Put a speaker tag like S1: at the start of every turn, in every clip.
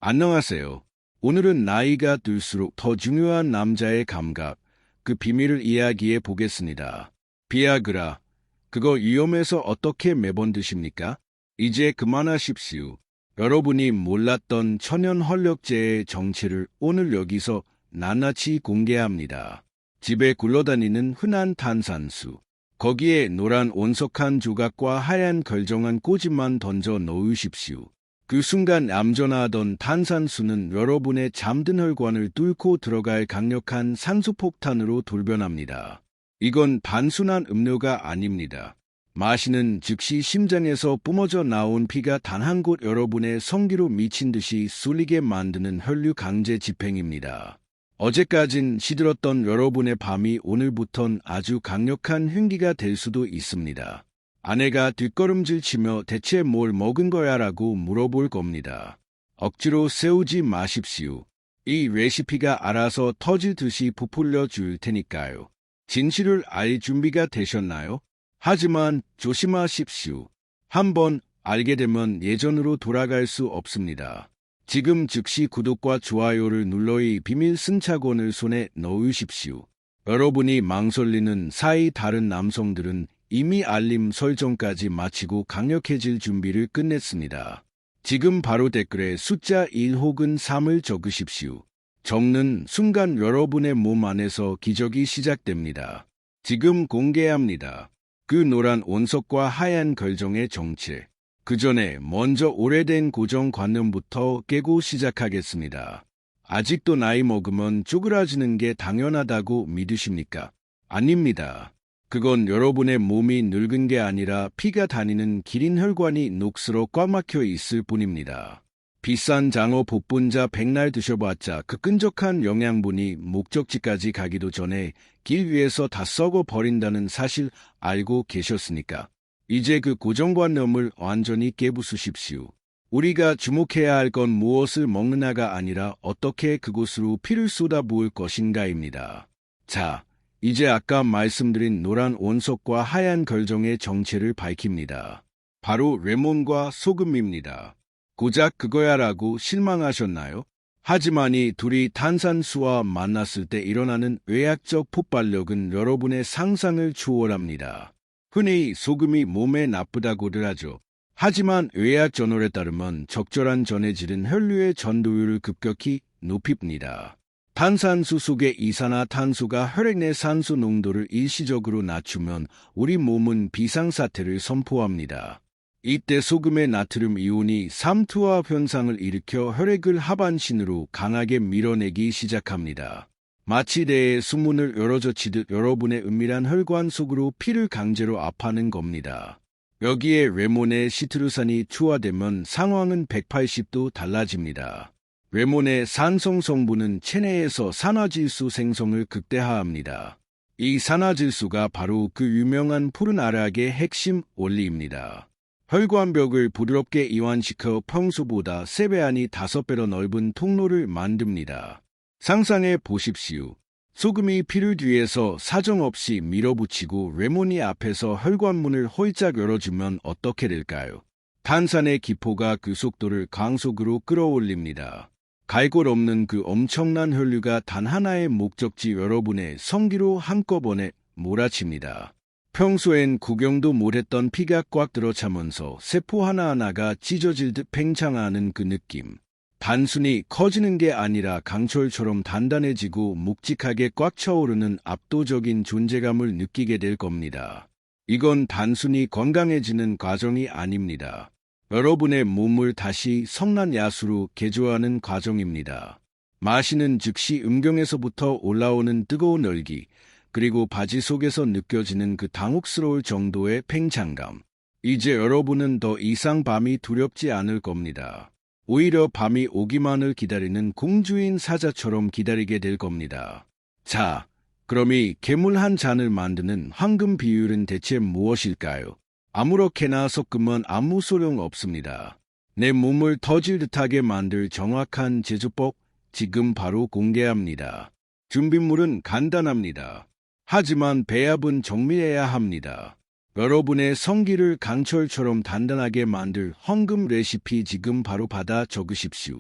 S1: 안녕하세요. 오늘은 나이가 들수록 더 중요한 남자의 감각, 그 비밀을 이야기해 보겠습니다. 비아그라, 그거 위험해서 어떻게 매번 드십니까? 이제 그만하십시오. 여러분이 몰랐던 천연 활력제의 정체를 오늘 여기서 낱낱이 공개합니다. 집에 굴러다니는 흔한 탄산수. 거기에 노란 온석한 조각과 하얀 걸정한 꼬집만 던져 넣으십시오. 그 순간 얌전하던 탄산수는 여러분의 잠든 혈관을 뚫고 들어갈 강력한 산소폭탄으로 돌변합니다. 이건 단순한 음료가 아닙니다. 마시는 즉시 심장에서 뿜어져 나온 피가 단 한 곳 여러분의 성기로 미친 듯이 쏠리게 만드는 혈류 강제 집행입니다. 어제까진 시들었던 여러분의 밤이 오늘부턴 아주 강력한 흉기가 될 수도 있습니다. 아내가 뒷걸음질 치며 대체 뭘 먹은 거야라고 물어볼 겁니다. 억지로 세우지 마십시오. 이 레시피가 알아서 터질 듯이 부풀려 줄 테니까요. 진실을 알 준비가 되셨나요? 하지만 조심하십시오. 한번 알게 되면 예전으로 돌아갈 수 없습니다. 지금 즉시 구독과 좋아요를 눌러 이 비밀 승차권을 손에 넣으십시오. 여러분이 망설이는 사이 다른 남성들은 이미 알림 설정까지 마치고 강력해질 준비를 끝냈습니다. 지금 바로 댓글에 숫자 1 혹은 3을 적으십시오. 적는 순간 여러분의 몸 안에서 기적이 시작됩니다. 지금 공개합니다. 그 노란 온석과 하얀 걸정의 정체. 그 전에 먼저 오래된 고정관념부터 깨고 시작하겠습니다. 아직도 나이 먹으면 쪼그라지는 게 당연하다고 믿으십니까? 아닙니다. 그건 여러분의 몸이 늙은 게 아니라 피가 다니는 기린 혈관이 녹슬어 꽉 막혀 있을 뿐입니다. 비싼 장어 복분자 백날 드셔봤자 그 끈적한 영양분이 목적지까지 가기도 전에 길 위에서 다 썩어 버린다는 사실 알고 계셨습니까? 이제 그 고정관념을 완전히 깨부수십시오. 우리가 주목해야 할 건 무엇을 먹느냐가 아니라 어떻게 그곳으로 피를 쏟아부을 것인가입니다. 자, 이제 아까 말씀드린 노란 온석과 하얀 걸정의 정체를 밝힙니다. 바로 레몬과 소금입니다. 고작 그거야라고 실망하셨나요? 하지만 이 둘이 탄산수와 만났을 때 일어나는 의학적 폭발력은 여러분의 상상을 초월합니다. 흔히 소금이 몸에 나쁘다고들 하죠. 하지만 의학 저널에 따르면 적절한 전해질은 혈류의 전도율을 급격히 높입니다. 탄산수 속의 이산화탄소가 혈액 내 산소 농도를 일시적으로 낮추면 우리 몸은 비상사태를 선포합니다. 이때 소금의 나트륨 이온이 삼투압 현상을 일으켜 혈액을 하반신으로 강하게 밀어내기 시작합니다. 마치 대의 수문을 열어젖히듯 여러분의 은밀한 혈관 속으로 피를 강제로 압하는 겁니다. 여기에 레몬의 시트루산이 투하되면 상황은 180도 달라집니다. 레몬의 산성 성분은 체내에서 산화질소 생성을 극대화합니다. 이 산화질소가 바로 그 유명한 푸른 알약의 핵심 원리입니다. 혈관벽을 부드럽게 이완시켜 평소보다 3배 아니 5배로 넓은 통로를 만듭니다. 상상해 보십시오. 소금이 피를 뒤에서 사정없이 밀어붙이고 레몬이 앞에서 혈관문을 홀짝 열어주면 어떻게 될까요? 탄산의 기포가 그 속도를 강속으로 끌어올립니다. 갈 곳 없는 그 엄청난 혈류가 단 하나의 목적지 여러분의 성기로 한꺼번에 몰아칩니다. 평소엔 구경도 못했던 피가 꽉 들어차면서 세포 하나하나가 찢어질 듯 팽창하는 그 느낌. 단순히 커지는 게 아니라 강철처럼 단단해지고 묵직하게 꽉 차오르는 압도적인 존재감을 느끼게 될 겁니다. 이건 단순히 건강해지는 과정이 아닙니다. 여러분의 몸을 다시 성난 야수로 개조하는 과정입니다. 마시는 즉시 음경에서부터 올라오는 뜨거운 열기, 그리고 바지 속에서 느껴지는 그 당혹스러울 정도의 팽창감. 이제 여러분은 더 이상 밤이 두렵지 않을 겁니다. 오히려 밤이 오기만을 기다리는 공주인 사자처럼 기다리게 될 겁니다. 자, 그럼 이 괴물 한 잔을 만드는 황금 비율은 대체 무엇일까요? 아무렇게나 섞으면 아무 소용 없습니다. 내 몸을 터질 듯하게 만들 정확한 제조법 지금 바로 공개합니다. 준비물은 간단합니다. 하지만 배합은 정밀해야 합니다. 여러분의 성기를 강철처럼 단단하게 만들 황금 레시피 지금 바로 받아 적으십시오.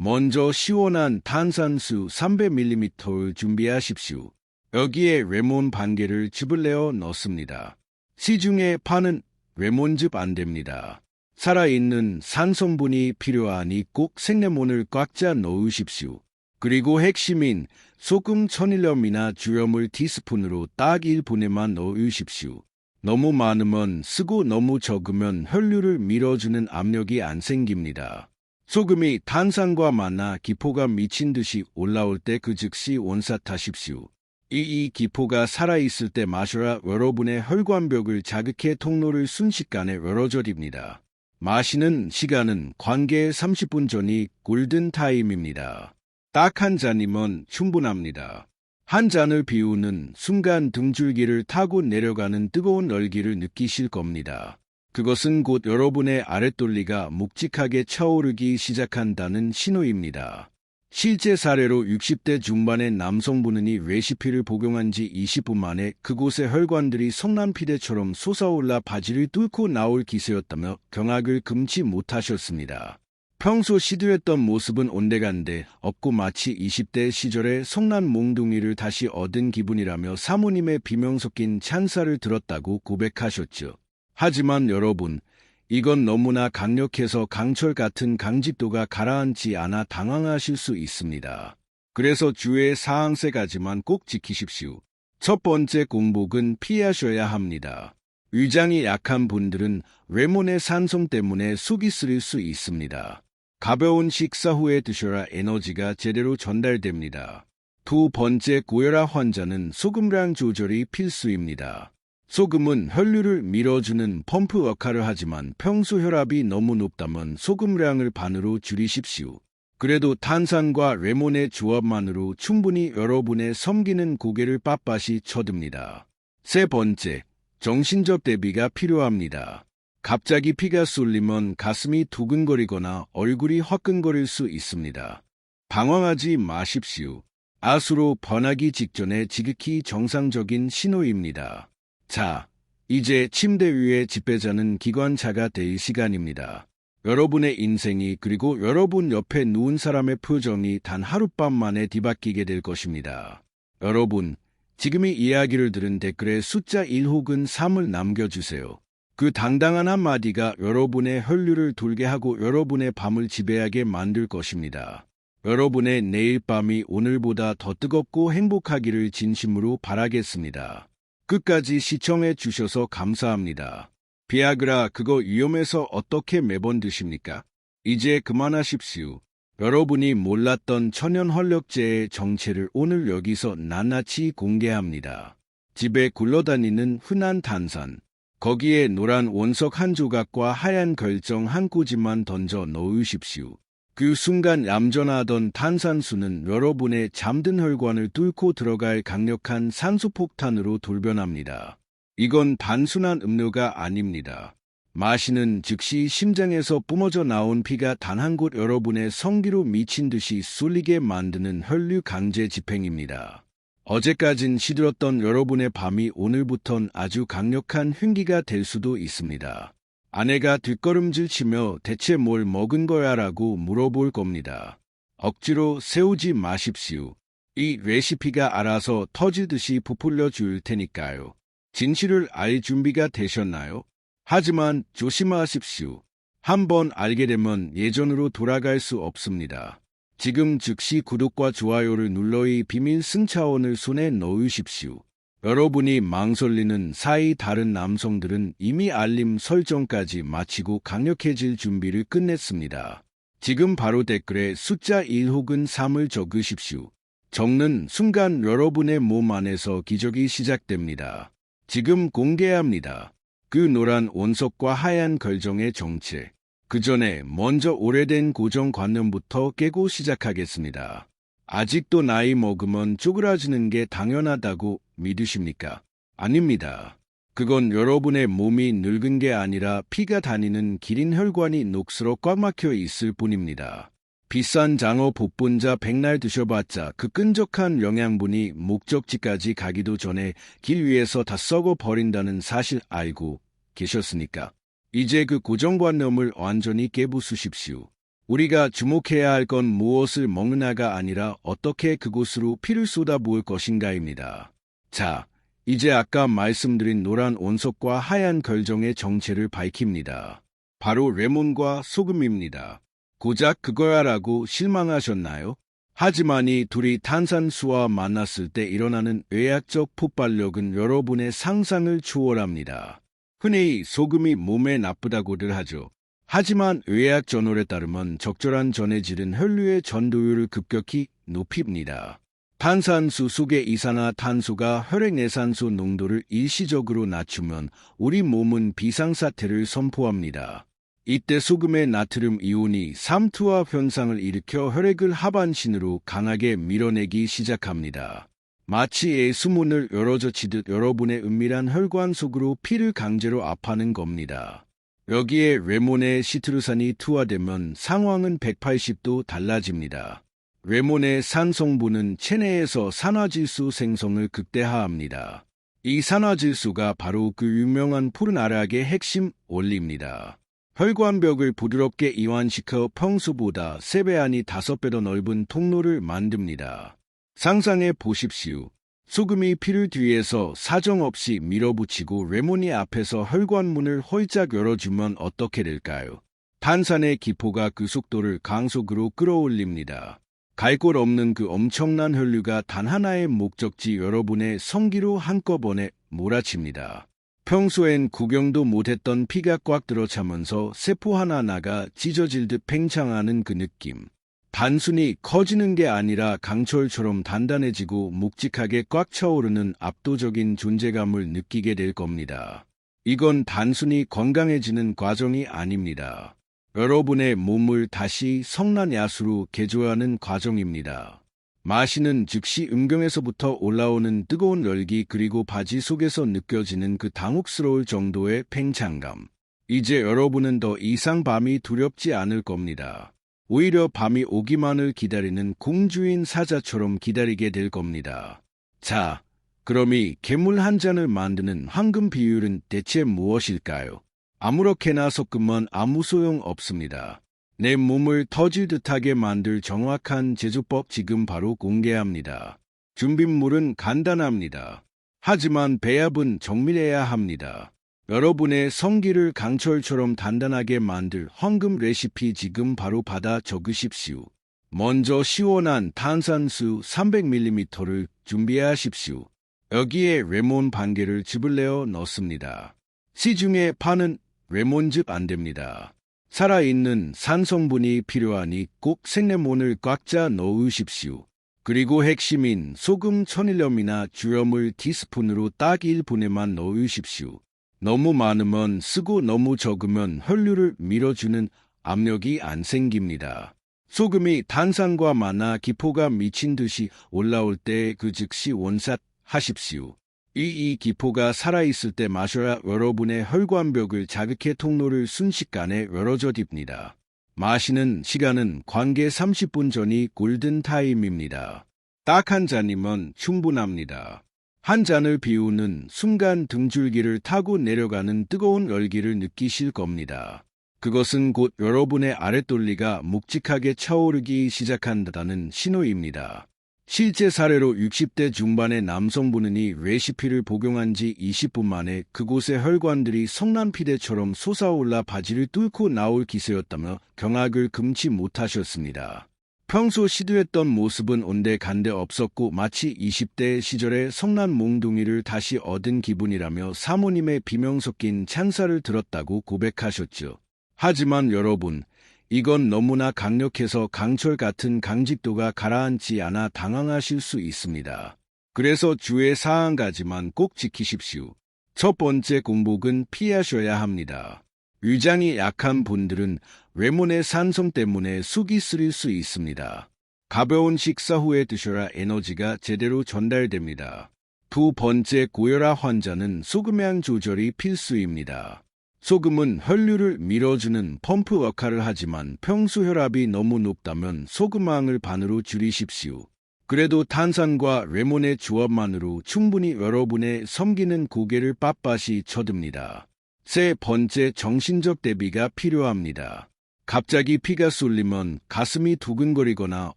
S1: 먼저 시원한 탄산수 300ml를 준비하십시오. 여기에 레몬 반 개를 즙을 내어 넣습니다. 시중에 파는 레몬즙 안 됩니다. 살아있는 산성분이 필요하니 꼭 생레몬을 꽉 짜 넣으십시오. 그리고 핵심인 소금 천일염이나 주염을 티스푼으로 딱 1분에만 넣으십시오. 너무 많으면 쓰고 너무 적으면 혈류를 밀어주는 압력이 안 생깁니다. 소금이 탄산과 만나 기포가 미친 듯이 올라올 때 그 즉시 원샷하십시오. 이 기포가 살아있을 때 마셔야 여러분의 혈관벽을 자극해 통로를 순식간에 열어줘립니다. 마시는 시간은 관계 30분 전이 골든타임입니다. 딱 한 잔이면 충분합니다. 한 잔을 비우는 순간 등줄기를 타고 내려가는 뜨거운 열기를 느끼실 겁니다. 그것은 곧 여러분의 아랫돌리가 묵직하게 차오르기 시작한다는 신호입니다. 실제 사례로 60대 중반의 남성분은 이 레시피를 복용한 지 20분 만에 그곳의 혈관들이 성난피대처럼 솟아올라 바지를 뚫고 나올 기세였다며 경악을 금치 못하셨습니다. 평소 시도했던 모습은 온데간데 없고 마치 20대 시절의 성난 몽둥이를 다시 얻은 기분이라며 사모님의 비명 섞인 찬사를 들었다고 고백하셨죠. 하지만 여러분, 이건 너무나 강력해서 강철 같은 강직도가 가라앉지 않아 당황하실 수 있습니다. 그래서 주의 사항 3가지만 꼭 지키십시오. 첫 번째, 공복은 피하셔야 합니다. 위장이 약한 분들은 레몬의 산성 때문에 속이 쓰릴 수 있습니다. 가벼운 식사 후에 드셔야 에너지가 제대로 전달됩니다. 두 번째, 고혈압 환자는 소금량 조절이 필수입니다. 소금은 혈류를 밀어주는 펌프 역할을 하지만 평소 혈압이 너무 높다면 소금량을 반으로 줄이십시오. 그래도 탄산과 레몬의 조합만으로 충분히 여러분의 섬기는 고개를 빳빳이 쳐듭니다. 세 번째, 정신적 대비가 필요합니다. 갑자기 피가 쏠리면 가슴이 두근거리거나 얼굴이 화끈거릴 수 있습니다. 방황하지 마십시오. 아수로 번하기 직전에 지극히 정상적인 신호입니다. 자, 이제 침대 위에 지배자는 기관차가 될 시간입니다. 여러분의 인생이 그리고 여러분 옆에 누운 사람의 표정이 단 하룻밤 만에 뒤바뀌게 될 것입니다. 여러분, 지금 이 이야기를 들은 댓글에 숫자 1 혹은 3을 남겨주세요. 그 당당한 한마디가 여러분의 혈류를 돌게 하고 여러분의 밤을 지배하게 만들 것입니다. 여러분의 내일 밤이 오늘보다 더 뜨겁고 행복하기를 진심으로 바라겠습니다. 끝까지 시청해 주셔서 감사합니다. 비아그라 그거 위험해서 어떻게 매번 드십니까? 이제 그만하십시오. 여러분이 몰랐던 천연활력제의 정체를 오늘 여기서 낱낱이 공개합니다. 집에 굴러다니는 흔한 탄산, 거기에 노란 원석 한 조각과 하얀 결정 한 꼬집만 던져 넣으십시오. 그 순간 얌전하던 탄산수는 여러분의 잠든 혈관을 뚫고 들어갈 강력한 산소폭탄으로 돌변합니다. 이건 단순한 음료가 아닙니다. 마시는 즉시 심장에서 뿜어져 나온 피가 단 한 곳 여러분의 성기로 미친 듯이 쏠리게 만드는 혈류 강제 집행입니다. 어제까진 시들었던 여러분의 밤이 오늘부턴 아주 강력한 흉기가 될 수도 있습니다. 아내가 뒷걸음질 치며 대체 뭘 먹은 거야 라고 물어볼 겁니다. 억지로 세우지 마십시오. 이 레시피가 알아서 터지듯이 부풀려 줄 테니까요. 진실을 알 준비가 되셨나요? 하지만 조심하십시오. 한번 알게 되면 예전으로 돌아갈 수 없습니다. 지금 즉시 구독과 좋아요를 눌러 이 비밀 승차원을 손에 넣으십시오. 여러분이 망설이는 사이 다른 남성들은 이미 알림 설정까지 마치고 강력해질 준비를 끝냈습니다. 지금 바로 댓글에 숫자 1 혹은 3을 적으십시오. 적는 순간 여러분의 몸 안에서 기적이 시작됩니다. 지금 공개합니다. 그 노란 원석과 하얀 결정의 정체. 그 전에 먼저 오래된 고정관념부터 깨고 시작하겠습니다. 아직도 나이 먹으면 쪼그라지는 게 당연하다고 믿으십니까? 아닙니다. 그건 여러분의 몸이 늙은 게 아니라 피가 다니는 기린 혈관이 녹슬어 꽉 막혀 있을 뿐입니다. 비싼 장어 복분자 백날 드셔봤자 그 끈적한 영양분이 목적지까지 가기도 전에 길 위에서 다 썩어 버린다는 사실 알고 계셨습니까? 이제 그 고정관념을 완전히 깨부수십시오. 우리가 주목해야 할 건 무엇을 먹느냐가 아니라 어떻게 그곳으로 피를 쏟아부을 것인가입니다. 자, 이제 아까 말씀드린 노란 원석과 하얀 결정의 정체를 밝힙니다. 바로 레몬과 소금입니다. 고작 그거야라고 실망하셨나요? 하지만 이 둘이 탄산수와 만났을 때 일어나는 의학적 폭발력은 여러분의 상상을 초월합니다. 흔히 소금이 몸에 나쁘다고들 하죠. 하지만 의학 저널에 따르면 적절한 전해질은 혈류의 전도율을 급격히 높입니다. 탄산수 속의 이산화탄소가 혈액내산소 농도를 일시적으로 낮추면 우리 몸은 비상사태를 선포합니다. 이때 소금의 나트륨 이온이 삼투압 현상을 일으켜 혈액을 하반신으로 강하게 밀어내기 시작합니다. 마치 수문을 열어젖히듯 여러분의 은밀한 혈관 속으로 피를 강제로 압하는 겁니다. 여기에 레몬의 시트루산이 투하되면 상황은 180도 달라집니다. 레몬의 산 성분은 체내에서 산화질소 생성을 극대화합니다. 이 산화질소가 바로 그 유명한 푸른 알약의 핵심 원리입니다. 혈관벽을 부드럽게 이완시켜 평소보다 3배 아니 5배 더 넓은 통로를 만듭니다. 상상해 보십시오. 소금이 피를 뒤에서 사정없이 밀어붙이고 레몬이 앞에서 혈관문을 활짝 열어주면 어떻게 될까요? 탄산의 기포가 그 속도를 강속으로 끌어올립니다. 갈 곳 없는 그 엄청난 혈류가 단 하나의 목적지 여러분의 성기로 한꺼번에 몰아칩니다. 평소엔 구경도 못했던 피가 꽉 들어차면서 세포 하나하나가 찢어질 듯 팽창하는 그 느낌. 단순히 커지는 게 아니라 강철처럼 단단해지고 묵직하게 꽉 차오르는 압도적인 존재감을 느끼게 될 겁니다. 이건 단순히 건강해지는 과정이 아닙니다. 여러분의 몸을 다시 성난야수로 개조하는 과정입니다. 마시는 즉시 음경에서부터 올라오는 뜨거운 열기 그리고 바지 속에서 느껴지는 그 당혹스러울 정도의 팽창감. 이제 여러분은 더 이상 밤이 두렵지 않을 겁니다. 오히려 밤이 오기만을 기다리는 공주인 사자처럼 기다리게 될 겁니다. 자, 그럼 이 괴물 한 잔을 만드는 황금 비율은 대체 무엇일까요? 아무렇게나 섞으면 아무 소용 없습니다. 내 몸을 터질 듯하게 만들 정확한 제조법 지금 바로 공개합니다. 준비물은 간단합니다. 하지만 배합은 정밀해야 합니다. 여러분의 성기를 강철처럼 단단하게 만들 황금 레시피 지금 바로 받아 적으십시오. 먼저 시원한 탄산수 300ml를 준비하십시오. 여기에 레몬 반 개를 즙을 내어 넣습니다. 시중에 파는 레몬즙 안 됩니다. 살아있는 산성분이 필요하니 꼭 생레몬을 꽉 짜 넣으십시오. 그리고 핵심인 소금 천일염이나 주염을 티스푼으로 딱 1분에만 넣으십시오. 너무 많으면 쓰고 너무 적으면 혈류를 밀어주는 압력이 안 생깁니다. 소금이 탄산과 만나 기포가 미친 듯이 올라올 때 그 즉시 원샷하십시오. 이 기포가 살아있을 때 마셔야 여러분의 혈관벽을 자극해 통로를 순식간에 열어줘딥니다. 마시는 시간은 관계 30분 전이 골든타임입니다. 딱 한 잔이면 충분합니다. 한 잔을 비우는 순간 등줄기를 타고 내려가는 뜨거운 열기를 느끼실 겁니다. 그것은 곧 여러분의 아랫돌리가 묵직하게 차오르기 시작한다는 신호입니다. 실제 사례로 60대 중반의 남성분이 레시피를 복용한 지 20분 만에 그곳의 혈관들이 성난피대처럼 솟아올라 바지를 뚫고 나올 기세였다며 경악을 금치 못하셨습니다. 평소 시도했던 모습은 온데간데 없었고 마치 20대 시절의 성난 몽둥이를 다시 얻은 기분이라며 사모님의 비명 섞인 찬사를 들었다고 고백하셨죠. 하지만 여러분, 이건 너무나 강력해서 강철 같은 강직도가 가라앉지 않아 당황하실 수 있습니다. 그래서 주의 사항 가지만 꼭 지키십시오. 첫 번째 공복은 피하셔야 합니다. 위장이 약한 분들은 레몬의 산성 때문에 속이 쓰릴 수 있습니다. 가벼운 식사 후에 드셔야 에너지가 제대로 전달됩니다. 두 번째 고혈압 환자는 소금양 조절이 필수입니다. 소금은 혈류를 밀어주는 펌프 역할을 하지만 평소 혈압이 너무 높다면 소금왕을 반으로 줄이십시오. 그래도 탄산과 레몬의 조합만으로 충분히 여러분의 섬기는 고개를 빳빳이 쳐듭니다. 세 번째 정신적 대비가 필요합니다. 갑자기 피가 쏠리면 가슴이 두근거리거나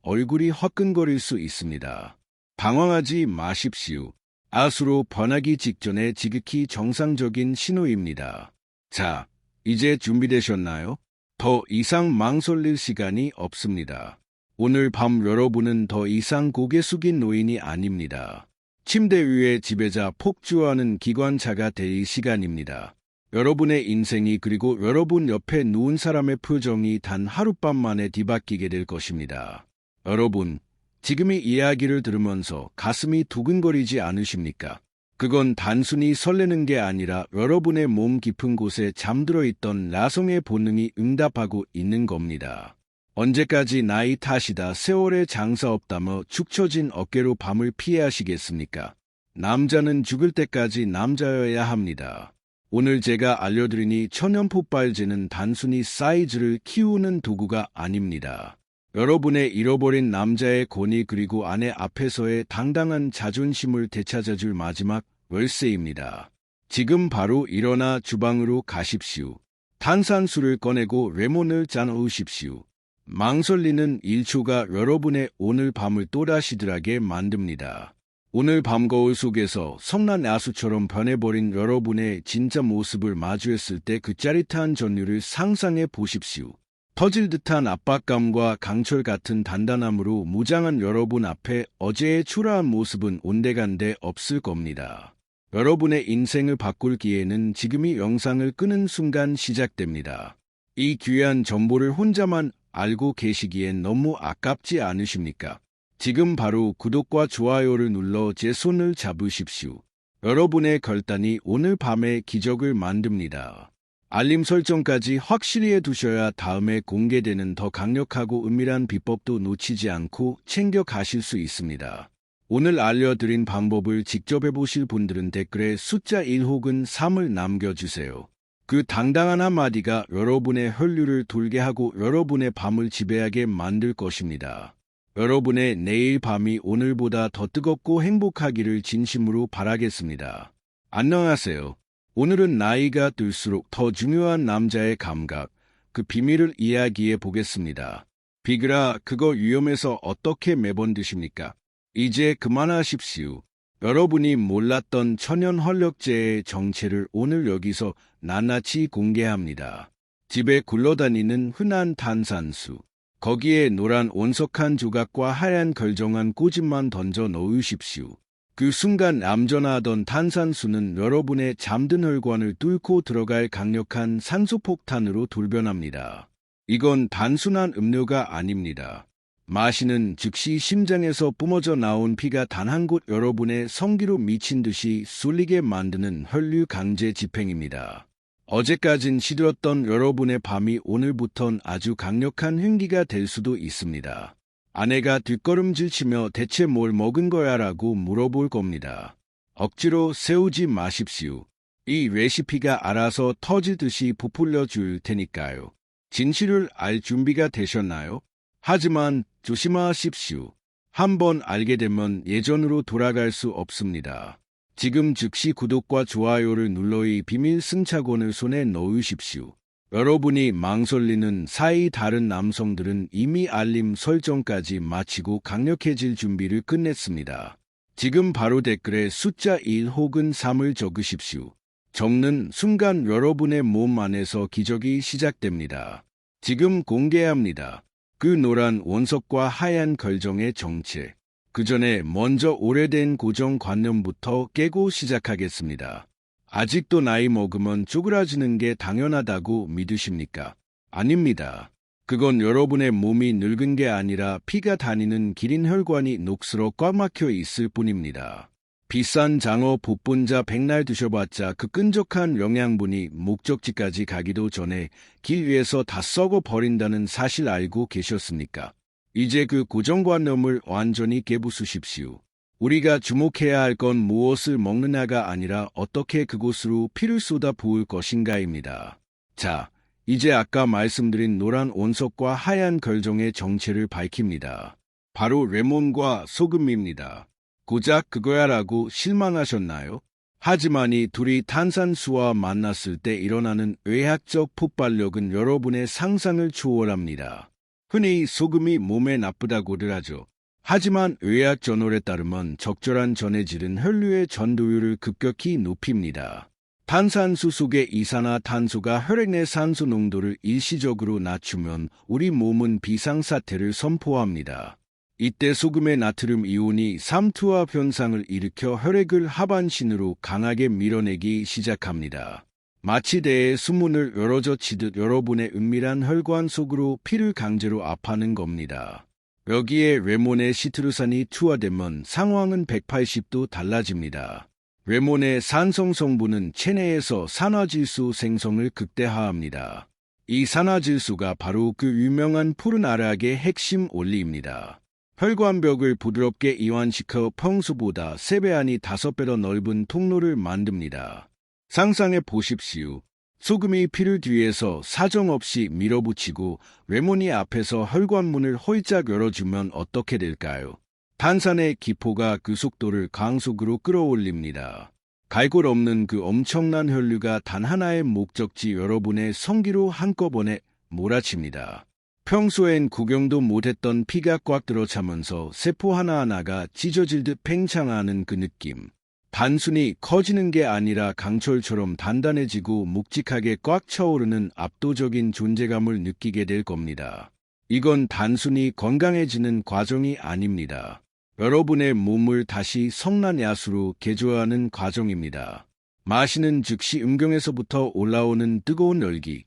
S1: 얼굴이 화끈거릴 수 있습니다. 방황하지 마십시오. 아수로 변하기 직전에 지극히 정상적인 신호입니다. 자, 이제 준비되셨나요? 더 이상 망설일 시간이 없습니다. 오늘 밤 여러분은 더 이상 고개 숙인 노인이 아닙니다. 침대 위에 지배자 폭주하는 기관차가 될 시간입니다. 여러분의 인생이 그리고 여러분 옆에 누운 사람의 표정이 단 하룻밤 만에 뒤바뀌게 될 것입니다. 여러분, 지금 이 이야기를 들으면서 가슴이 두근거리지 않으십니까? 그건 단순히 설레는 게 아니라 여러분의 몸 깊은 곳에 잠들어 있던 나성의 본능이 응답하고 있는 겁니다. 언제까지 나이 탓이다 세월의 장사 없다며 축 처진 어깨로 밤을 피해 하시겠습니까? 남자는 죽을 때까지 남자여야 합니다. 오늘 제가 알려드리니 천연 폭발제는 단순히 사이즈를 키우는 도구가 아닙니다. 여러분의 잃어버린 남자의 권위 그리고 아내 앞에서의 당당한 자존심을 되찾아줄 마지막 월세입니다. 지금 바로 일어나 주방으로 가십시오. 탄산수를 꺼내고 레몬을 짜 놓으십시오. 망설이는 1초가 여러분의 오늘 밤을 또다시 덜하게 만듭니다. 오늘 밤 거울 속에서 성난 야수처럼 변해버린 여러분의 진짜 모습을 마주했을 때 그 짜릿한 전율을 상상해 보십시오. 터질 듯한 압박감과 강철 같은 단단함으로 무장한 여러분 앞에 어제의 초라한 모습은 온데간데 없을 겁니다. 여러분의 인생을 바꿀 기회는 지금이 영상을 끄는 순간 시작됩니다. 이 귀한 정보를 혼자만 알고 계시기엔 너무 아깝지 않으십니까? 지금 바로 구독과 좋아요를 눌러 제 손을 잡으십시오. 여러분의 결단이 오늘 밤에 기적을 만듭니다. 알림 설정까지 확실히 해두셔야 다음에 공개되는 더 강력하고 은밀한 비법도 놓치지 않고 챙겨 가실 수 있습니다. 오늘 알려드린 방법을 직접 해보실 분들은 댓글에 숫자 1 혹은 3을 남겨주세요. 그 당당한 한마디가 여러분의 혈류를 돌게 하고 여러분의 밤을 지배하게 만들 것입니다. 여러분의 내일 밤이 오늘보다 더 뜨겁고 행복하기를 진심으로 바라겠습니다. 안녕하세요. 오늘은 나이가 들수록 더 중요한 남자의 감각, 그 비밀을 이야기해 보겠습니다. 비그라, 그거 위험해서 어떻게 매번 드십니까? 이제 그만하십시오. 여러분이 몰랐던 천연 활력제의 정체를 오늘 여기서 낱낱이 공개합니다. 집에 굴러다니는 흔한 탄산수. 거기에 노란 온석한 조각과 하얀 걸정한 꼬집만 던져 넣으십시오. 그 순간 얌전하던 탄산수는 여러분의 잠든 혈관을 뚫고 들어갈 강력한 산소폭탄으로 돌변합니다. 이건 단순한 음료가 아닙니다. 마시는 즉시 심장에서 뿜어져 나온 피가 단 한 곳 여러분의 성기로 미친 듯이 쏠리게 만드는 혈류 강제 집행입니다. 어제까진 시들었던 여러분의 밤이 오늘부턴 아주 강력한 흉기가 될 수도 있습니다. 아내가 뒷걸음질치며 대체 뭘 먹은 거야 라고 물어볼 겁니다. 억지로 세우지 마십시오. 이 레시피가 알아서 터지듯이 부풀려 줄 테니까요. 진실을 알 준비가 되셨나요? 하지만 조심하십시오. 한번 알게 되면 예전으로 돌아갈 수 없습니다. 지금 즉시 구독과 좋아요를 눌러 이 비밀 승차권을 손에 넣으십시오. 여러분이 망설이는 사이 다른 남성들은 이미 알림 설정까지 마치고 강력해질 준비를 끝냈습니다. 지금 바로 댓글에 숫자 1 혹은 3을 적으십시오. 적는 순간 여러분의 몸 안에서 기적이 시작됩니다. 지금 공개합니다. 그 노란 원석과 하얀 걸정의 정체. 그 전에 먼저 오래된 고정관념부터 깨고 시작하겠습니다. 아직도 나이 먹으면 쪼그라지는 게 당연하다고 믿으십니까? 아닙니다. 그건 여러분의 몸이 늙은 게 아니라 피가 다니는 기린 혈관이 녹슬어 꽉 막혀 있을 뿐입니다. 비싼 장어 복분자 백날 드셔봤자 그 끈적한 영양분이 목적지까지 가기도 전에 길 위에서 다 썩어 버린다는 사실 알고 계셨습니까? 이제 그 고정관념을 완전히 깨부수십시오. 우리가 주목해야 할 건 무엇을 먹느냐가 아니라 어떻게 그곳으로 피를 쏟아 부을 것인가입니다. 자, 이제 아까 말씀드린 노란 온석과 하얀 걸정의 정체를 밝힙니다. 바로 레몬과 소금입니다. 고작 그거야라고 실망하셨나요? 하지만 이 둘이 탄산수와 만났을 때 일어나는 의학적 폭발력은 여러분의 상상을 초월합니다. 흔히 소금이 몸에 나쁘다고들 하죠. 하지만 의학 저널에 따르면 적절한 전해질은 혈류의 전도율을 급격히 높입니다. 탄산수 속의 이산화탄소가 혈액 내 산소 농도를 일시적으로 낮추면 우리 몸은 비상사태를 선포합니다. 이때 소금의 나트륨 이온이 삼투압 현상을 일으켜 혈액을 하반신으로 강하게 밀어내기 시작합니다. 마치 대에 수문을 열어젖히듯 여러분의 은밀한 혈관 속으로 피를 강제로 압하는 겁니다. 여기에 레몬의 시트루산이 투하되면 상황은 180도 달라집니다. 레몬의 산성 성분은 체내에서 산화질소 생성을 극대화합니다. 이 산화질소가 바로 그 유명한 푸른 알약의 핵심 원리입니다. 혈관벽을 부드럽게 이완시켜 평소보다 3배 아니 5배 더 넓은 통로를 만듭니다. 상상해 보십시오. 소금이 피를 뒤에서 사정없이 밀어붙이고 레몬이 앞에서 혈관문을 홀짝 열어주면 어떻게 될까요? 탄산의 기포가 그 속도를 강속으로 끌어올립니다. 갈 곳 없는 그 엄청난 혈류가 단 하나의 목적지 여러분의 성기로 한꺼번에 몰아칩니다. 평소엔 구경도 못했던 피가 꽉 들어차면서 세포 하나하나가 찢어질 듯 팽창하는 그 느낌. 단순히 커지는 게 아니라 강철처럼 단단해지고 묵직하게 꽉 차오르는 압도적인 존재감을 느끼게 될 겁니다. 이건 단순히 건강해지는 과정이 아닙니다. 여러분의 몸을 다시 성난야수로 개조하는 과정입니다. 마시는 즉시 음경에서부터 올라오는 뜨거운 열기,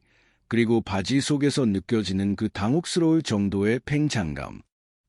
S1: 그리고 바지 속에서 느껴지는 그 당혹스러울 정도의 팽창감.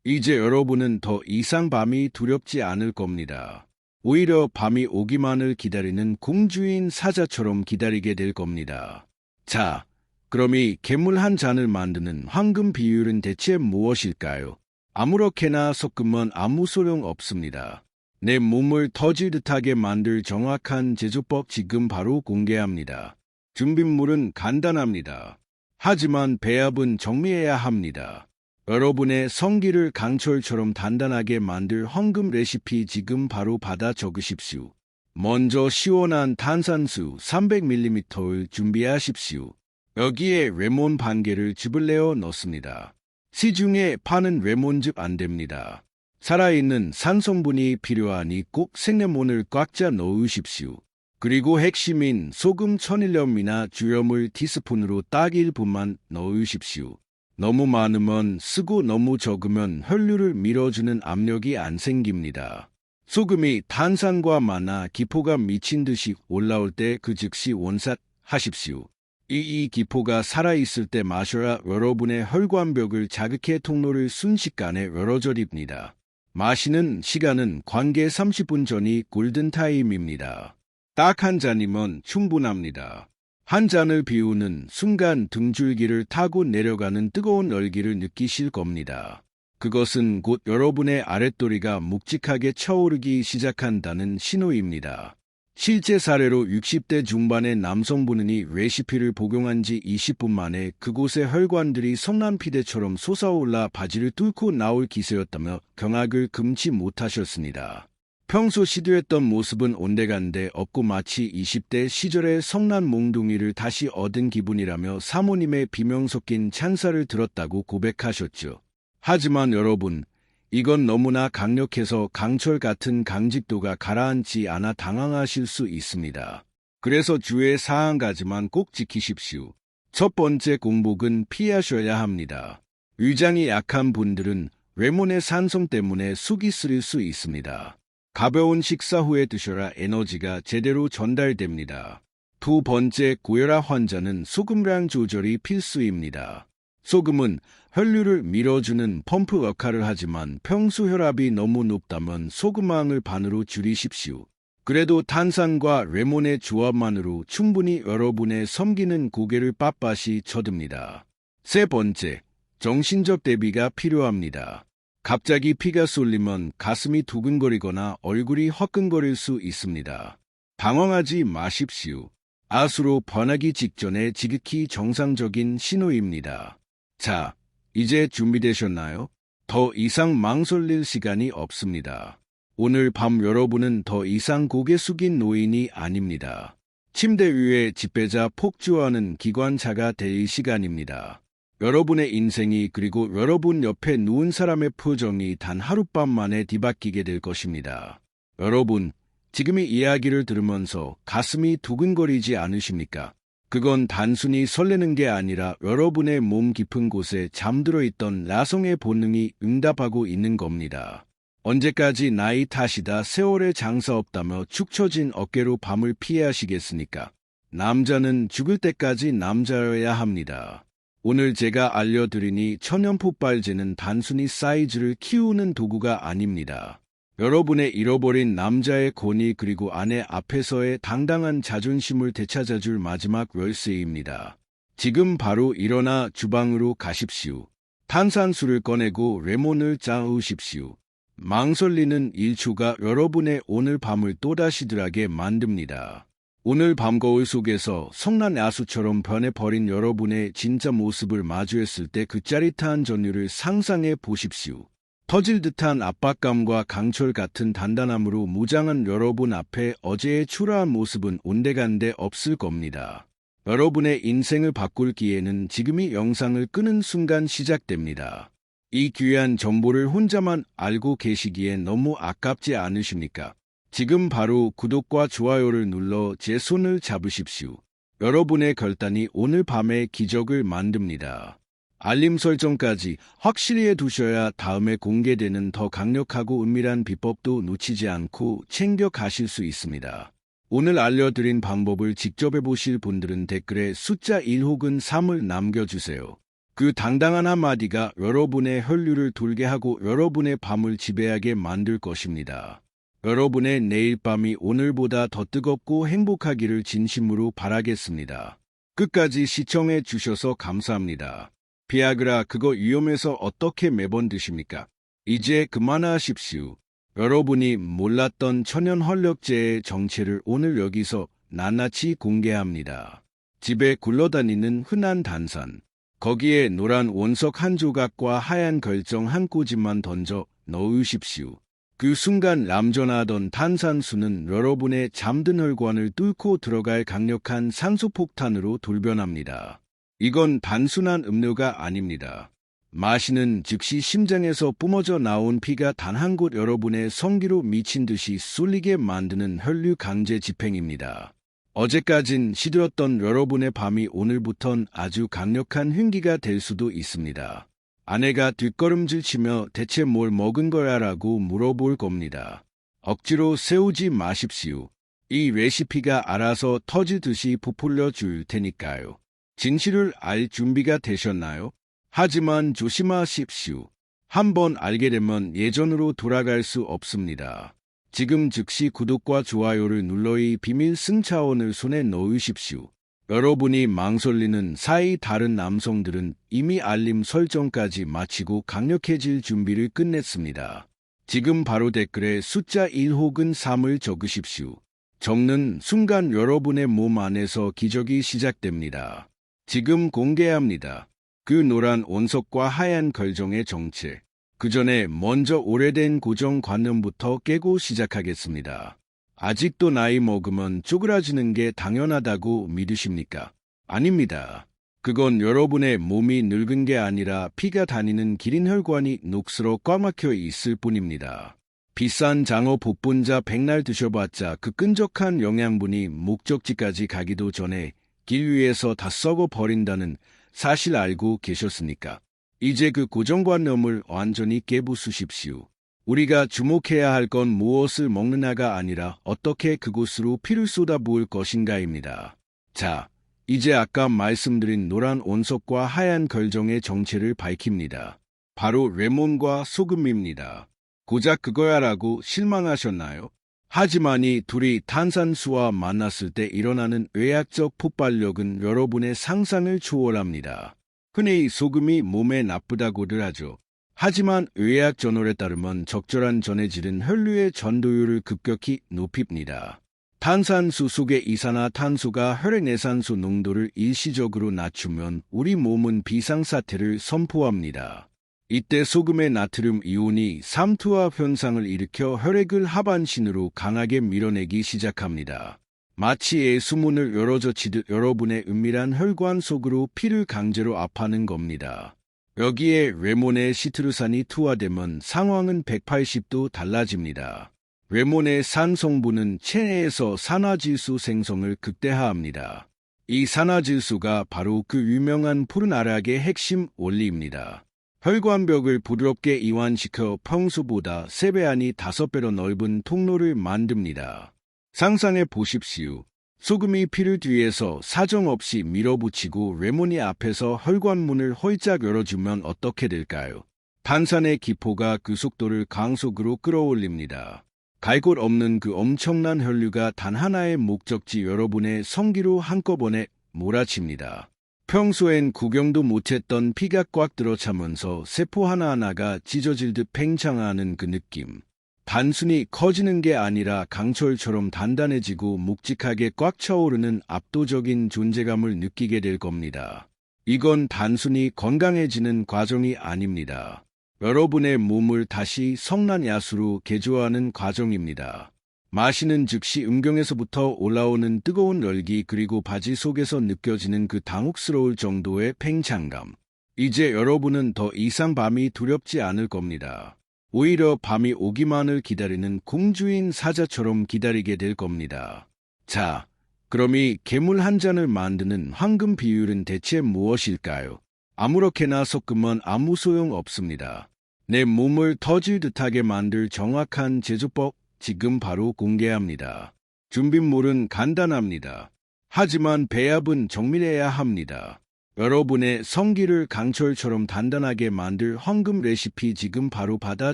S1: 이제 여러분은 더 이상 밤이 두렵지 않을 겁니다. 오히려 밤이 오기만을 기다리는 공주인 사자처럼 기다리게 될 겁니다. 자, 그럼 이 괴물 한 잔을 만드는 황금 비율은 대체 무엇일까요? 아무렇게나 섞으면 아무 소용 없습니다. 내 몸을 터질 듯하게 만들 정확한 제조법 지금 바로 공개합니다. 준비물은 간단합니다. 하지만 배합은 정리해야 합니다. 여러분의 성기를 강철처럼 단단하게 만들 황금 레시피 지금 바로 받아 적으십시오. 먼저 시원한 탄산수 300ml를 준비하십시오. 여기에 레몬 반 개를 즙을 내어 넣습니다. 시중에 파는 레몬즙 안 됩니다. 살아있는 산성분이 필요하니 꼭 생레몬을 꽉 짜 넣으십시오. 그리고 핵심인 소금 1000ml이나 주염을 티스푼으로 딱 1분만 넣으십시오. 너무 많으면 쓰고 너무 적으면 혈류를 밀어주는 압력이 안 생깁니다. 소금이 탄산과 만나 기포가 미친 듯이 올라올 때 그 즉시 원샷하십시오. 이 기포가 살아있을 때 마셔야 여러분의 혈관벽을 자극해 통로를 순식간에 열어줘립니다. 마시는 시간은 관계 30분 전이 골든타임입니다. 딱 한 잔이면 충분합니다. 한 잔을 비우는 순간 등줄기를 타고 내려가는 뜨거운 열기를 느끼실 겁니다. 그것은 곧 여러분의 아랫도리가 묵직하게 차오르기 시작한다는 신호입니다. 실제 사례로 60대 중반의 남성분이 레시피를 복용한 지 20분 만에 그곳의 혈관들이 성난피대처럼 솟아올라 바지를 뚫고 나올 기세였다며 경악을 금치 못하셨습니다. 평소 시도했던 모습은 온데간데 없고 마치 20대 시절의 성난 몽둥이를 다시 얻은 기분이라며 사모님의 비명 섞인 찬사를 들었다고 고백하셨죠. 하지만 여러분, 이건 너무나 강력해서 강철 같은 강직도가 가라앉지 않아 당황하실 수 있습니다. 그래서 주의 사항 한 가지만 꼭 지키십시오. 첫 번째 공복은 피하셔야 합니다. 위장이 약한 분들은 레몬의 산성 때문에 속이 쓰릴 수 있습니다. 가벼운 식사 후에 드셔야 에너지가 제대로 전달됩니다. 두 번째, 고혈압 환자는 소금량 조절이 필수입니다. 소금은 혈류를 밀어주는 펌프 역할을 하지만 평소 혈압이 너무 높다면 소금량을 반으로 줄이십시오. 그래도 탄산과 레몬의 조합만으로 충분히 여러분의 섬기는 고개를 빳빳이 쳐듭니다. 세 번째, 정신적 대비가 필요합니다. 갑자기 피가 쏠리면 가슴이 두근거리거나 얼굴이 화끈거릴 수 있습니다. 당황하지 마십시오. 아수로 변하기 직전에 지극히 정상적인 신호입니다. 자, 이제 준비되셨나요? 더 이상 망설일 시간이 없습니다. 오늘 밤 여러분은 더 이상 고개 숙인 노인이 아닙니다. 침대 위에 지배자 폭주하는 기관차가 될 시간입니다. 여러분의 인생이 그리고 여러분 옆에 누운 사람의 표정이 단 하룻밤 만에 뒤바뀌게 될 것입니다. 여러분, 지금 이 이야기를 들으면서 가슴이 두근거리지 않으십니까? 그건 단순히 설레는 게 아니라 여러분의 몸 깊은 곳에 잠들어 있던 나성의 본능이 응답하고 있는 겁니다. 언제까지 나이 탓이다 세월에 장사 없다며 축 처진 어깨로 밤을 피해하시겠습니까? 남자는 죽을 때까지 남자여야 합니다. 오늘 제가 알려드리니 천연 폭발제는 단순히 사이즈를 키우는 도구가 아닙니다. 여러분의 잃어버린 남자의 권위 그리고 아내 앞에서의 당당한 자존심을 되찾아줄 마지막 열쇠입니다. 지금 바로 일어나 주방으로 가십시오. 탄산수를 꺼내고 레몬을 짜우십시오. 망설이는 1초가 여러분의 오늘 밤을 또다시 덜하게 만듭니다. 오늘 밤 거울 속에서 성난 야수처럼 변해버린 여러분의 진짜 모습을 마주했을 때 그 짜릿한 전율을 상상해 보십시오. 터질 듯한 압박감과 강철 같은 단단함으로 무장한 여러분 앞에 어제의 초라한 모습은 온데간데 없을 겁니다. 여러분의 인생을 바꿀 기회는 지금이 영상을 끄는 순간 시작됩니다. 이 귀한 정보를 혼자만 알고 계시기에 너무 아깝지 않으십니까? 지금 바로 구독과 좋아요를 눌러 제 손을 잡으십시오. 여러분의 결단이 오늘 밤에 기적을 만듭니다. 알림 설정까지 확실히 해두셔야 다음에 공개되는 더 강력하고 은밀한 비법도 놓치지 않고 챙겨 가실 수 있습니다. 오늘 알려드린 방법을 직접 해보실 분들은 댓글에 숫자 1 혹은 3을 남겨주세요. 그 당당한 한마디가 여러분의 혈류를 돌게 하고 여러분의 밤을 지배하게 만들 것입니다. 여러분의 내일 밤이 오늘보다 더 뜨겁고 행복하기를 진심으로 바라겠습니다. 끝까지 시청해 주셔서 감사합니다. 비아그라 그거 위험해서 어떻게 매번 드십니까? 이제 그만하십시오. 여러분이 몰랐던 천연 활력제의 정체를 오늘 여기서 낱낱이 공개합니다. 집에 굴러다니는 흔한 단산. 거기에 노란 원석 한 조각과 하얀 결정 한 꼬집만 던져 넣으십시오. 그 순간 람전하던 탄산수는 여러분의 잠든 혈관을 뚫고 들어갈 강력한 산소폭탄으로 돌변합니다. 이건 단순한 음료가 아닙니다. 마시는 즉시 심장에서 뿜어져 나온 피가 단 한 곳 여러분의 성기로 미친 듯이 쏠리게 만드는 혈류 강제 집행입니다. 어제까진 시들었던 여러분의 밤이 오늘부턴 아주 강력한 흉기가 될 수도 있습니다. 아내가 뒷걸음질 치며 대체 뭘 먹은 거야라고 물어볼 겁니다. 억지로 세우지 마십시오. 이 레시피가 알아서 터지듯이 부풀려 줄 테니까요. 진실을 알 준비가 되셨나요? 하지만 조심하십시오. 한번 알게 되면 예전으로 돌아갈 수 없습니다. 지금 즉시 구독과 좋아요를 눌러 이 비밀 승차원을 손에 넣으십시오. 여러분이 망설이는 사이 다른 남성들은 이미 알림 설정까지 마치고 강력해질 준비를 끝냈습니다. 지금 바로 댓글에 숫자 1 혹은 3을 적으십시오. 적는 순간 여러분의 몸 안에서 기적이 시작됩니다. 지금 공개합니다. 그 노란 원석과 하얀 결정의 정체. 그 전에 먼저 오래된 고정관념부터 깨고 시작하겠습니다. 아직도 나이 먹으면 쪼그라지는 게 당연하다고 믿으십니까? 아닙니다. 그건 여러분의 몸이 늙은 게 아니라 피가 다니는 기린 혈관이 녹슬어 꽉 막혀 있을 뿐입니다. 비싼 장어 복분자 백날 드셔봤자 그 끈적한 영양분이 목적지까지 가기도 전에 길 위에서 다 썩어 버린다는 사실 알고 계셨습니까? 이제 그 고정관념을 완전히 깨부수십시오. 우리가 주목해야 할 건 무엇을 먹느냐가 아니라 어떻게 그곳으로 피를 쏟아부을 것인가입니다. 자, 이제 아까 말씀드린 노란 원석과 하얀 결정의 정체를 밝힙니다. 바로 레몬과 소금입니다. 고작 그거야라고 실망하셨나요? 하지만 이 둘이 탄산수와 만났을 때 일어나는 의학적 폭발력은 여러분의 상상을 초월합니다. 흔히 소금이 몸에 나쁘다고들 하죠. 하지만 의학 저널에 따르면 적절한 전해질은 혈류의 전도율을 급격히 높입니다. 탄산수 속의 이산화탄소가 혈액 내산소 농도를 일시적으로 낮추면 우리 몸은 비상사태를 선포합니다. 이때 소금의 나트륨 이온이 삼투압 현상을 일으켜 혈액을 하반신으로 강하게 밀어내기 시작합니다. 마치 수문을 열어젖히듯 여러분의 은밀한 혈관 속으로 피를 강제로 압하는 겁니다. 여기에 레몬의 시트루산이 투하되면 상황은 180도 달라집니다. 레몬의 산 성분은 체내에서 산화질소 생성을 극대화합니다. 이 산화질소가 바로 그 유명한 푸른 알약의 핵심 원리입니다. 혈관벽을 부드럽게 이완시켜 평소보다 3배 아니 5배로 넓은 통로를 만듭니다. 상상해 보십시오. 소금이 피를 뒤에서 사정없이 밀어붙이고 레몬이 앞에서 혈관문을 활짝 열어주면 어떻게 될까요? 탄산의 기포가 그 속도를 강속으로 끌어올립니다. 갈 곳 없는 그 엄청난 혈류가 단 하나의 목적지 여러분의 성기로 한꺼번에 몰아칩니다. 평소엔 구경도 못했던 피가 꽉 들어차면서 세포 하나하나가 찢어질 듯 팽창하는 그 느낌. 단순히 커지는 게 아니라 강철처럼 단단해지고 묵직하게 꽉 차오르는 압도적인 존재감을 느끼게 될 겁니다. 이건 단순히 건강해지는 과정이 아닙니다. 여러분의 몸을 다시 성난야수로 개조하는 과정입니다. 마시는 즉시 음경에서부터 올라오는 뜨거운 열기 그리고 바지 속에서 느껴지는 그 당혹스러울 정도의 팽창감. 이제 여러분은 더 이상 밤이 두렵지 않을 겁니다. 오히려 밤이 오기만을 기다리는 공주인 사자처럼 기다리게 될 겁니다. 자, 그럼 이 괴물 한 잔을 만드는 황금 비율은 대체 무엇일까요? 아무렇게나 섞으면 아무 소용 없습니다. 내 몸을 터질 듯하게 만들 정확한 제조법 지금 바로 공개합니다. 준비물은 간단합니다. 하지만 배합은 정밀해야 합니다. 여러분의 성기를 강철처럼 단단하게 만들 황금 레시피 지금 바로 받아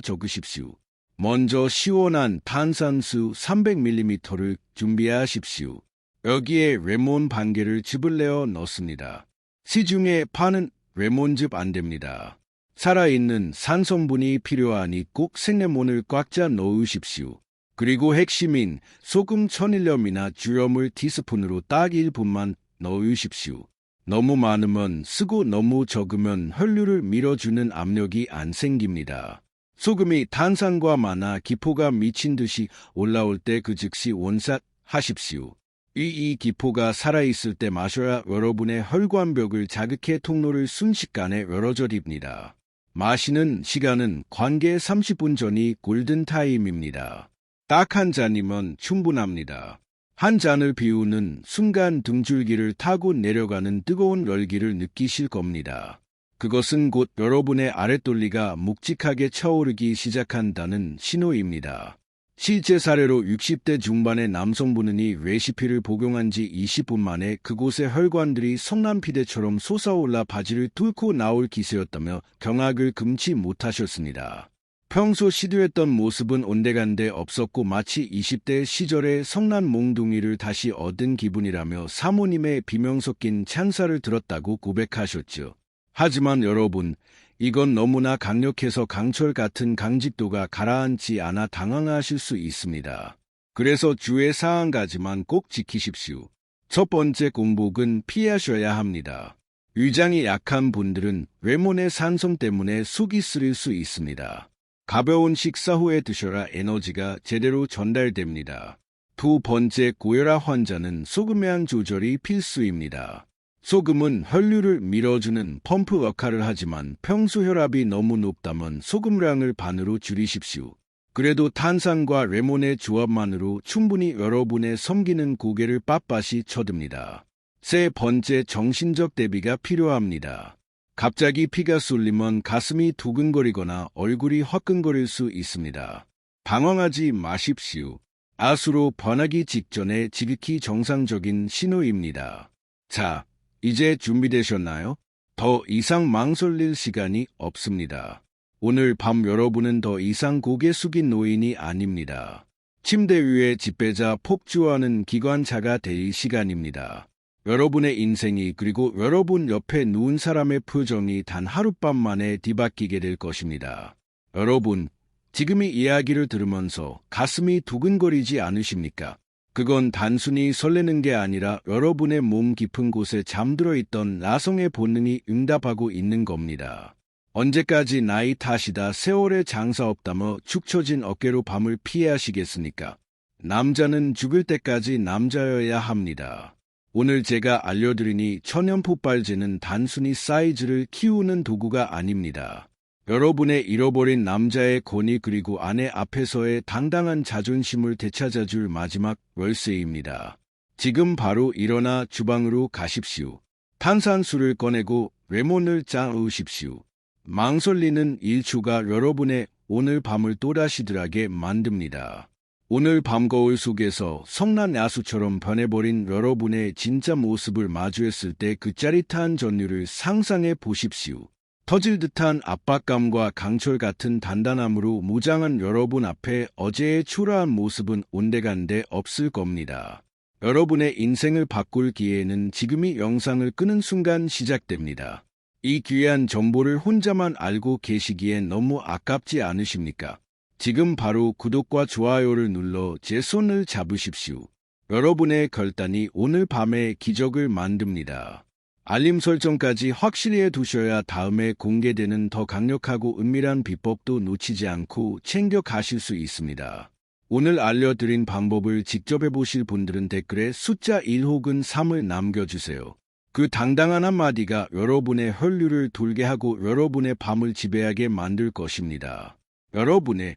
S1: 적으십시오. 먼저 시원한 탄산수 300ml를 준비하십시오. 여기에 레몬 반 개를 즙을 내어 넣습니다. 시중에 파는 레몬즙 안 됩니다. 살아있는 산성분이 필요하니 꼭 생레몬을 꽉 짜 넣으십시오. 그리고 핵심인 소금 천일염이나 주염을 티스푼으로 딱 1분만 넣으십시오. 너무 많으면 쓰고 너무 적으면 혈류를 밀어주는 압력이 안 생깁니다. 소금이 탄산과 만나 기포가 미친 듯이 올라올 때 그 즉시 원샷하십시오. 이 기포가 살아있을 때 마셔야 여러분의 혈관벽을 자극해 통로를 순식간에 열어줘립니다. 마시는 시간은 관계 30분 전이 골든타임입니다. 딱 한 잔이면 충분합니다. 한 잔을 비우는 순간 등줄기를 타고 내려가는 뜨거운 열기를 느끼실 겁니다. 그것은 곧 여러분의 아랫돌리가 묵직하게 차오르기 시작한다는 신호입니다. 실제 사례로 60대 중반의 남성분이 레시피를 복용한 지 20분 만에 그곳의 혈관들이 성난피대처럼 솟아올라 바지를 뚫고 나올 기세였다며 경악을 금치 못하셨습니다. 평소 시도했던 모습은 온데간데 없었고 마치 20대 시절의 성난 몽둥이를 다시 얻은 기분이라며 사모님의 비명 섞인 찬사를 들었다고 고백하셨죠. 하지만 여러분, 이건 너무나 강력해서 강철 같은 강직도가 가라앉지 않아 당황하실 수 있습니다. 그래서 주의사항 한 가지만 꼭 지키십시오. 첫 번째 공복은 피하셔야 합니다. 위장이 약한 분들은 레몬의 산성 때문에 속이 쓰릴 수 있습니다. 가벼운 식사 후에 드셔야 에너지가 제대로 전달됩니다. 두 번째, 고혈압 환자는 소금의 양 조절이 필수입니다. 소금은 혈류를 밀어주는 펌프 역할을 하지만 평소 혈압이 너무 높다면 소금량을 반으로 줄이십시오. 그래도 탄산과 레몬의 조합만으로 충분히 여러분의 섬기는 고개를 빳빳이 쳐듭니다. 세 번째, 정신적 대비가 필요합니다. 갑자기 피가 쏠리면 가슴이 두근거리거나 얼굴이 화끈거릴 수 있습니다. 당황하지 마십시오. 아수로 변하기 직전에 지극히 정상적인 신호입니다. 자, 이제 준비되셨나요? 더 이상 망설일 시간이 없습니다. 오늘 밤 여러분은 더 이상 고개 숙인 노인이 아닙니다. 침대 위에 집배자 폭주하는 기관차가 될 시간입니다. 여러분의 인생이 그리고 여러분 옆에 누운 사람의 표정이 단 하룻밤 만에 뒤바뀌게 될 것입니다. 여러분, 지금 이 이야기를 들으면서 가슴이 두근거리지 않으십니까? 그건 단순히 설레는 게 아니라 여러분의 몸 깊은 곳에 잠들어 있던 나성의 본능이 응답하고 있는 겁니다. 언제까지 나이 탓이다 세월에 장사 없다며 축 처진 어깨로 밤을 피해하시겠습니까? 남자는 죽을 때까지 남자여야 합니다. 오늘 제가 알려드리니 천연 폭발제는 단순히 사이즈를 키우는 도구가 아닙니다. 여러분의 잃어버린 남자의 권위 그리고 아내 앞에서의 당당한 자존심을 되찾아줄 마지막 열쇠입니다. 지금 바로 일어나 주방으로 가십시오. 탄산수를 꺼내고 레몬을 짜으십시오. 망설이는 일초가 여러분의 오늘 밤을 또다시 덜하게 만듭니다. 오늘 밤 거울 속에서 성난 야수처럼 변해버린 여러분의 진짜 모습을 마주했을 때 그 짜릿한 전율을 상상해 보십시오. 터질 듯한 압박감과 강철 같은 단단함으로 무장한 여러분 앞에 어제의 초라한 모습은 온데간데 없을 겁니다. 여러분의 인생을 바꿀 기회는 지금이 영상을 끄는 순간 시작됩니다. 이 귀한 정보를 혼자만 알고 계시기엔 너무 아깝지 않으십니까? 지금 바로 구독과 좋아요를 눌러 제 손을 잡으십시오. 여러분의 결단이 오늘 밤에 기적을 만듭니다. 알림 설정까지 확실히 해두셔야 다음에 공개되는 더 강력하고 은밀한 비법도 놓치지 않고 챙겨 가실 수 있습니다. 오늘 알려드린 방법을 직접 해보실 분들은 댓글에 숫자 1 혹은 3을 남겨주세요. 그 당당한 한마디가 여러분의 혈류를 돌게 하고 여러분의 밤을 지배하게 만들 것입니다. 여러분의